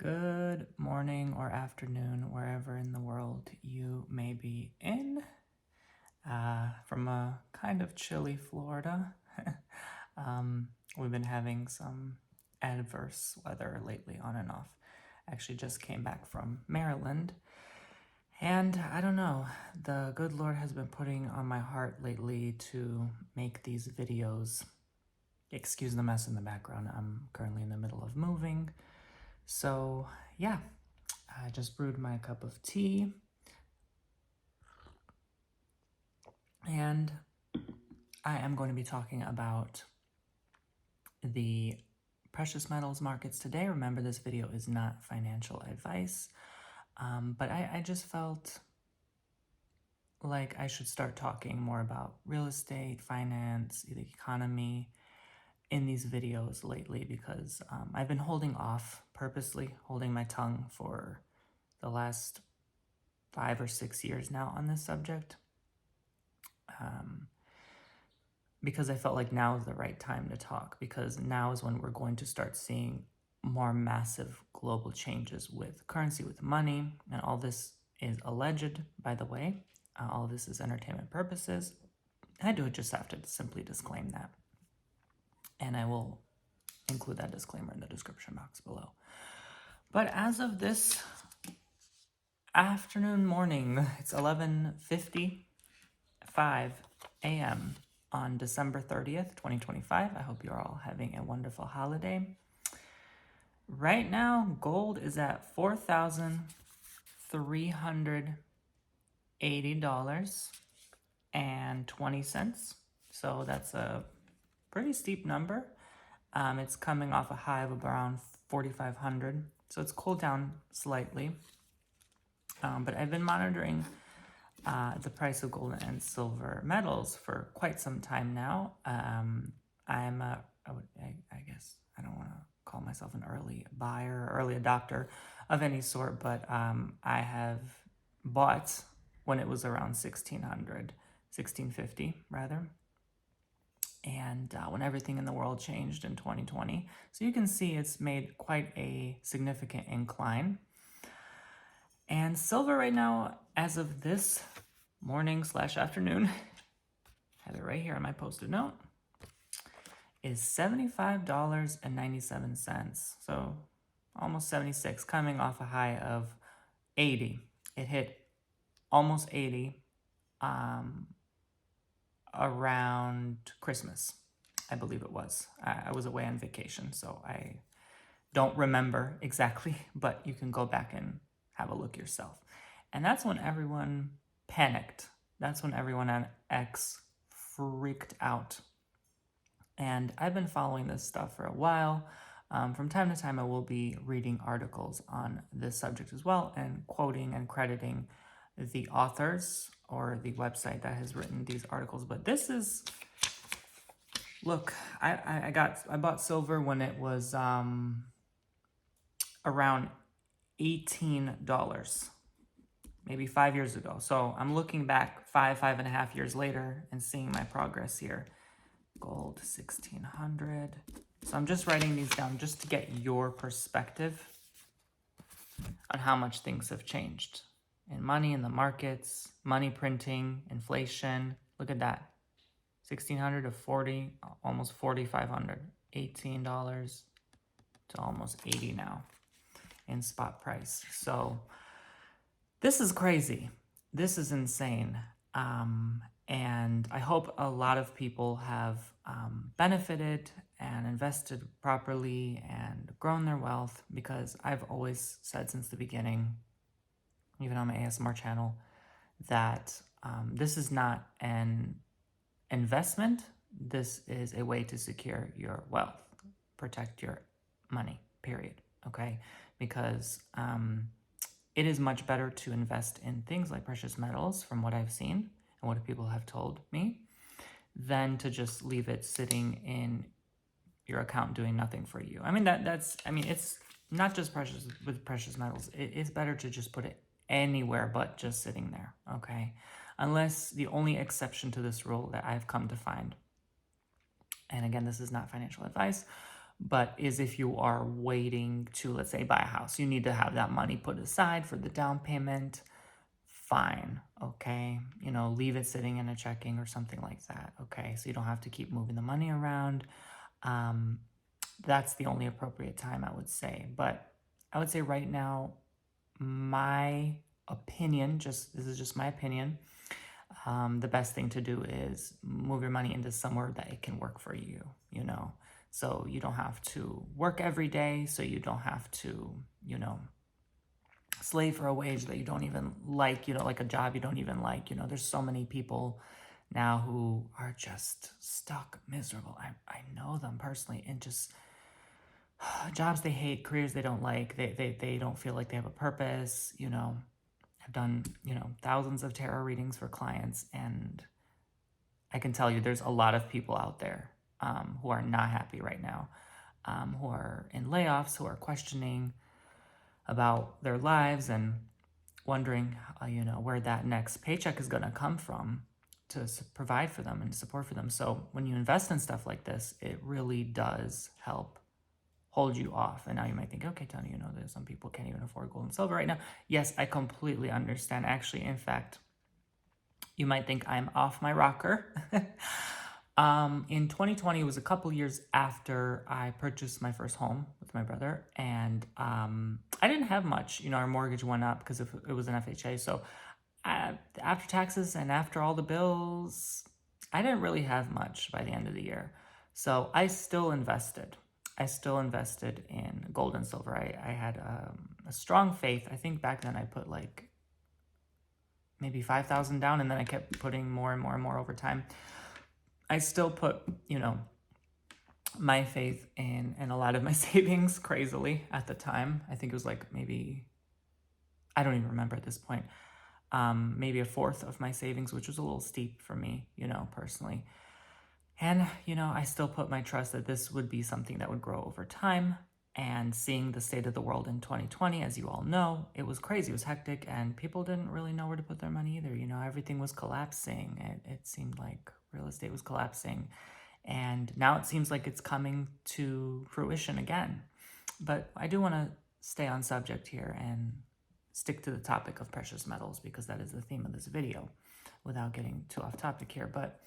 Good morning or afternoon, wherever in the world you may be in. From a kind of chilly Florida, we've been having some adverse weather lately, on and off. Actually, just came back from Maryland, and I don't know, the good Lord has been putting on my heart lately to make these videos. Excuse the mess in the background. I'm currently in the middle of moving. So, yeah, I just brewed my cup of tea, and I am going to be talking about the precious metals markets today. Remember, this video is not financial advice, but I just felt like I should start talking more about real estate, finance, the economy in these videos lately because I've been holding off, purposely holding my tongue for the last 5 or 6 years now on this subject. Because I felt like now is the right time to talk, because now is when we're going to start seeing more massive global changes with currency, with money, and all this is alleged, by the way. All of this is entertainment purposes. I do just have to simply disclaim that. And I will include that disclaimer in the description box below. But as of this morning, it's 11:55 a.m. on December 30th, 2025. I hope you're all having a wonderful holiday. Right now, gold is at $4,380.20. So that's a pretty steep number. It's coming off a high of around 4,500. So it's cooled down slightly. But I've been monitoring the price of gold and silver metals for quite some time now. I guess I don't want to call myself an early buyer or early adopter of any sort, but I have bought when it was around 1650 rather, and when everything in the world changed in 2020. So you can see it's made quite a significant incline. And silver right now, as of this morning/afternoon, have it right here on my post-it note, is $75.97. So almost 76, coming off a high of 80. It hit almost 80 around Christmas, I believe it was. I was away on vacation, so I don't remember exactly, but you can go back and have a look yourself. And that's when everyone panicked. That's when everyone on X freaked out. And I've been following this stuff for a while. From time to time, I will be reading articles on this subject as well and quoting and crediting the authors or the website that has written these articles. But this is, look, I bought silver when it was around $18, maybe 5 years ago. So I'm looking back 5.5 years later and seeing my progress here. Gold, 1600. So I'm just writing these down just to get your perspective on how much things have changed in money, in the markets, money printing, inflation. Look at that. 1600 to 40, almost 4,500. $18 to almost 80 now in spot price. So this is crazy. This is insane. And I hope a lot of people have benefited and invested properly and grown their wealth, because I've always said since the beginning, even on my ASMR channel, that this is not an investment. This is a way to secure your wealth, protect your money, period. Okay? Because it is much better to invest in things like precious metals, from what I've seen and what people have told me, than to just leave it sitting in your account doing nothing for you. I mean, it's not just with precious metals. It's better to just put it anywhere but just sitting there, okay? Unless the only exception to this rule that I've come to find, and again, this is not financial advice, but is if you are waiting to, let's say, buy a house, you need to have that money put aside for the down payment. Fine, okay, leave it sitting in a checking or something like that, okay, so you don't have to keep moving the money around. That's the only appropriate time, I would say. But I would say right now, my opinion, this is just my opinion, the best thing to do is move your money into somewhere that it can work for you, so you don't have to work every day, so you don't have to, slave for a wage that you don't even like, like a job you don't even like. There's so many people now who are just stuck miserable. I know them personally, and just jobs they hate, careers they don't like, they don't feel like they have a purpose. I've done, thousands of tarot readings for clients, and I can tell you there's a lot of people out there who are not happy right now, who are in layoffs, who are questioning about their lives and wondering, where that next paycheck is going to come from to provide for them and support for them. So when you invest in stuff like this, it really does help hold you off. And now you might think, okay, Tony, there's some people can't even afford gold and silver right now. Yes, I completely understand. Actually, in fact, you might think I'm off my rocker. In 2020, it was a couple years after I purchased my first home with my brother, and I didn't have much. Our mortgage went up because it was an FHA. So after taxes and after all the bills, I didn't really have much by the end of the year. So I still invested. In gold and silver. I had a strong faith. I think back then I put like maybe 5,000 down, and then I kept putting more and more and more over time. I still put, my faith in a lot of my savings, crazily, at the time. I think it was like maybe, I don't even remember at this point, maybe a fourth of my savings, which was a little steep for me, personally. And, I still put my trust that this would be something that would grow over time. And seeing the state of the world in 2020, as you all know, it was crazy, it was hectic, and people didn't really know where to put their money either. Everything was collapsing. It seemed like real estate was collapsing. And now it seems like it's coming to fruition again. But I do want to stay on subject here and stick to the topic of precious metals, because that is the theme of this video, without getting too off topic here. But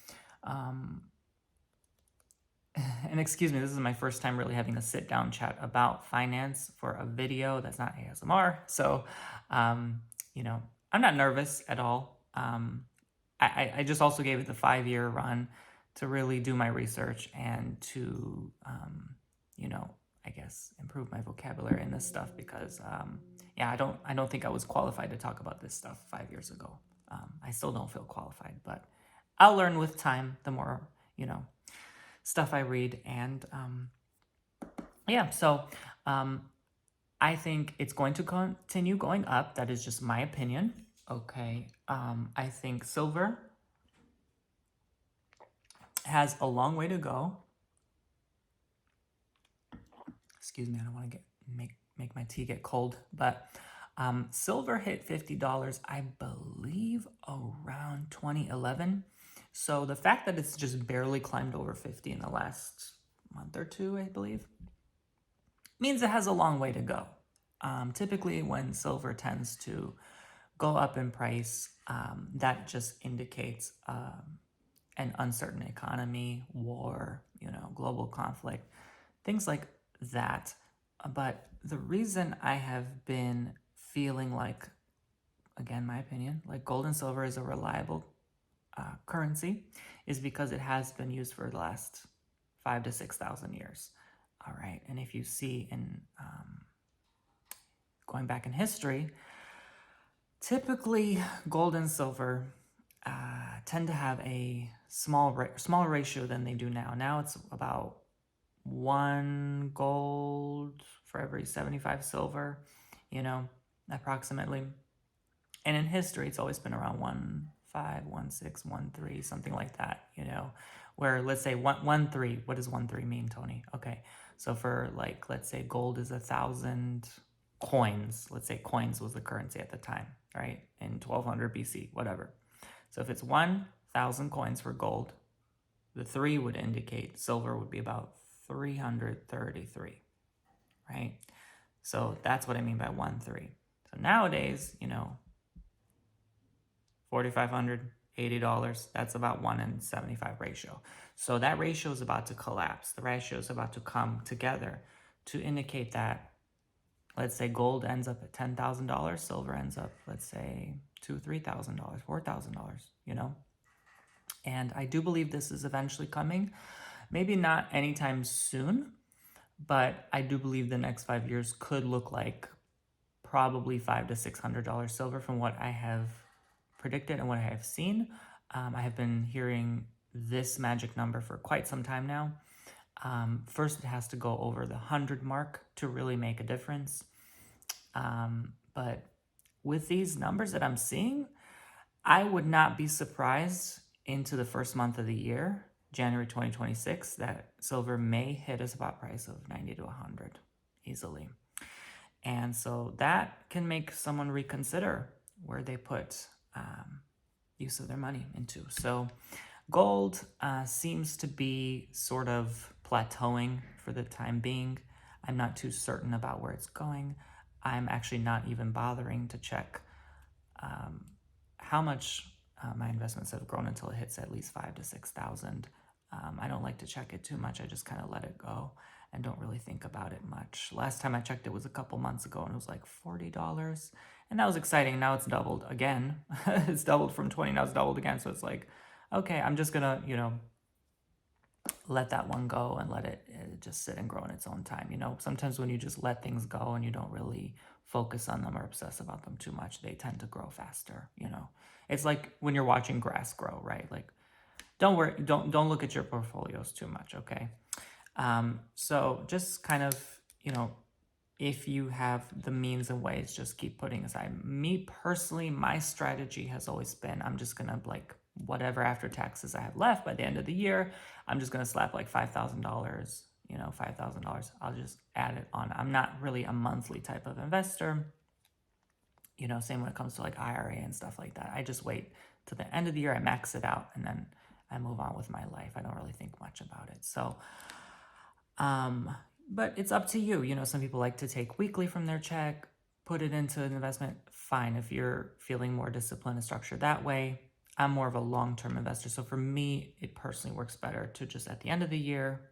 and excuse me, this is my first time really having a sit-down chat about finance for a video that's not ASMR. So, I'm not nervous at all. I just also gave it the 5-year run to really do my research and to, I guess, improve my vocabulary in this stuff, because, I don't think I was qualified to talk about this stuff 5 years ago. I still don't feel qualified, but I'll learn with time, the more, stuff I read. And so I think it's going to continue going up. That is just my opinion. Okay. I think silver has a long way to go. Excuse me, I don't want to make my tea get cold, but silver hit $50, I believe, around 2011. So the fact that it's just barely climbed over 50 in the last month or two, I believe, means it has a long way to go. Typically, when silver tends to go up in price, that just indicates an uncertain economy, war, global conflict, things like that. But the reason I have been feeling like, again, my opinion, like gold and silver is a reliable currency, is because it has been used for the last 5,000 to 6,000 years. All right, and if you see in going back in history, typically gold and silver tend to have a smaller ratio than they do now. Now it's about 1 gold for every 75 silver, approximately. And in history, it's always been around 1.5, 1.6, 1.3, something like that, where let's say 1.3, what does 1.3 mean, Tony? Okay, so for like, let's say gold is 1,000 coins. Let's say coins was the currency at the time, right? In 1200 BC, whatever. So if it's 1,000 coins for gold, the 3 would indicate silver would be about 333, right? So that's what I mean by 1-3. So nowadays, $4,500, $80, that's about 1 in 75 ratio. So that ratio is about to collapse. The ratio is about to come together to indicate that, let's say gold ends up at $10,000, silver ends up, let's say, $2,000, $3,000, $4,000, And I do believe this is eventually coming. Maybe not anytime soon, but I do believe the next 5 years could look like probably $500 to $600 silver from what I have predicted and what I have seen. I have been hearing this magic number for quite some time now. First, it has to go over the 100 mark to really make a difference. But with these numbers that I'm seeing, I would not be surprised into the first month of the year, January 2026, that silver may hit a spot price of 90 to 100 easily. And so that can make someone reconsider where they put use of their money into. So gold seems to be sort of plateauing for the time being. I'm not too certain about where it's going. I'm actually not even bothering to check how much my investments have grown until it hits at least 5,000 to 6,000. I don't like to check it too much. I just kind of let it go and don't really think about it much. Last time I checked, it was a couple months ago, and it was like $40, and that was exciting. Now it's doubled again. It's doubled from 20, now it's doubled again. So it's like, okay, I'm just gonna, let that one go and let it just sit and grow in its own time. Sometimes when you just let things go and you don't really focus on them or obsess about them too much, they tend to grow faster. It's like when you're watching grass grow, right? Like, don't worry, don't look at your portfolios too much, okay? So just kind of, if you have the means and ways, just keep putting aside. Me personally, my strategy has always been, I'm just gonna whatever after taxes I have left by the end of the year, I'm just gonna slap like $5,000, $5,000. I'll just add it on. I'm not really a monthly type of investor. Same when it comes to like IRA and stuff like that. I just wait to the end of the year, I max it out, and then I move on with my life. I don't really think much about it. So, but it's up to you. Some people like to take weekly from their check, put it into an investment. Fine. If you're feeling more disciplined and structured that way, I'm more of a long-term investor. So for me, it personally works better to just at the end of the year,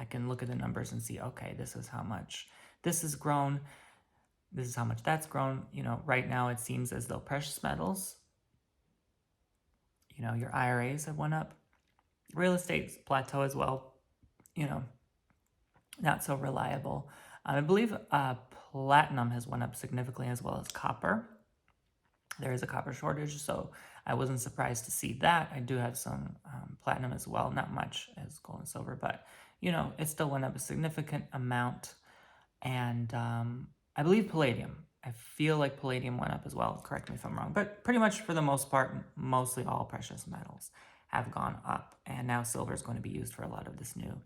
I can look at the numbers and see, okay, this is how much this has grown. This is how much that's grown. Right now it seems as though precious metals, your IRAs have went up. Real estate's plateau as well, not so reliable. I believe platinum has went up significantly, as well as copper. There is a copper shortage, so I wasn't surprised to see that. I do have some platinum as well, not much as gold and silver, but it still went up a significant amount. And I believe palladium. I feel like palladium went up as well. Correct me if I'm wrong, but pretty much for the most part, mostly all precious metals have gone up, and now silver is going to be used for a lot of this new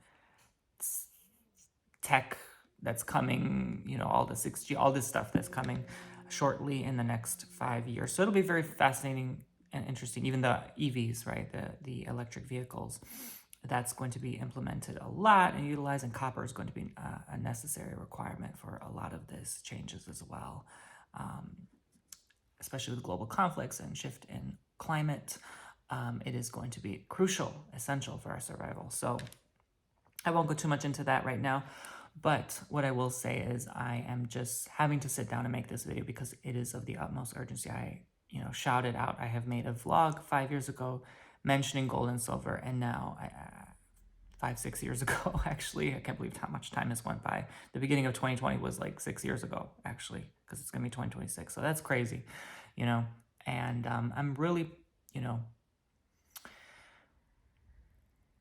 tech that's coming, all the 6G, all this stuff that's coming shortly in the next 5 years. So it'll be very fascinating and interesting. Even the EVs, right, the electric vehicles, that's going to be implemented a lot and utilized, and copper is going to be a necessary requirement for a lot of this changes as well, especially with global conflicts and shift in climate. It is going to be crucial, essential for our survival. So I won't go too much into that right now, but what I will say is I am just having to sit down and make this video because it is of the utmost urgency. I, shouted out. I have made a vlog 5 years ago mentioning gold and silver, and now 5, 6 years ago, actually, I can't believe how much time has went by. The beginning of 2020 was like 6 years ago, actually, because it's gonna be 2026. So that's crazy, and I'm really,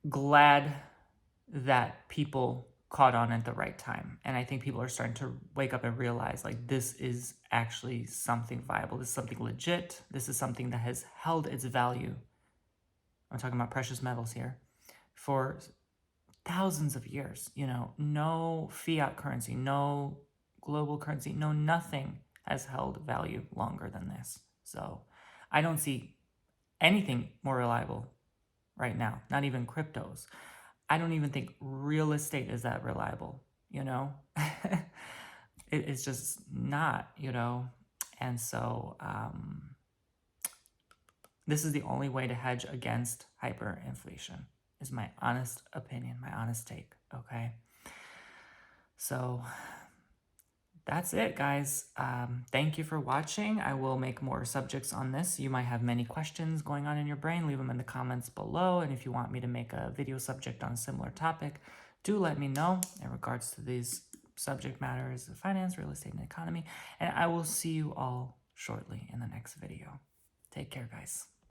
glad that people caught on at the right time. And I think people are starting to wake up and realize, like, this is actually something viable. This is something legit. This is something that has held its value. I'm talking about precious metals here for thousands of years. No fiat currency, no global currency, no nothing has held value longer than this. So I don't see anything more reliable right now, not even cryptos. I don't even think real estate is that reliable, you know? It's just not, you know? And so this is the only way to hedge against hyperinflation, is my honest opinion, my honest take, okay? So that's it, guys. Thank you for watching. I will make more subjects on this. You might have many questions going on in your brain. Leave them in the comments below. And if you want me to make a video subject on a similar topic, do let me know in regards to these subject matters of finance, real estate, and economy. And I will see you all shortly in the next video. Take care, guys.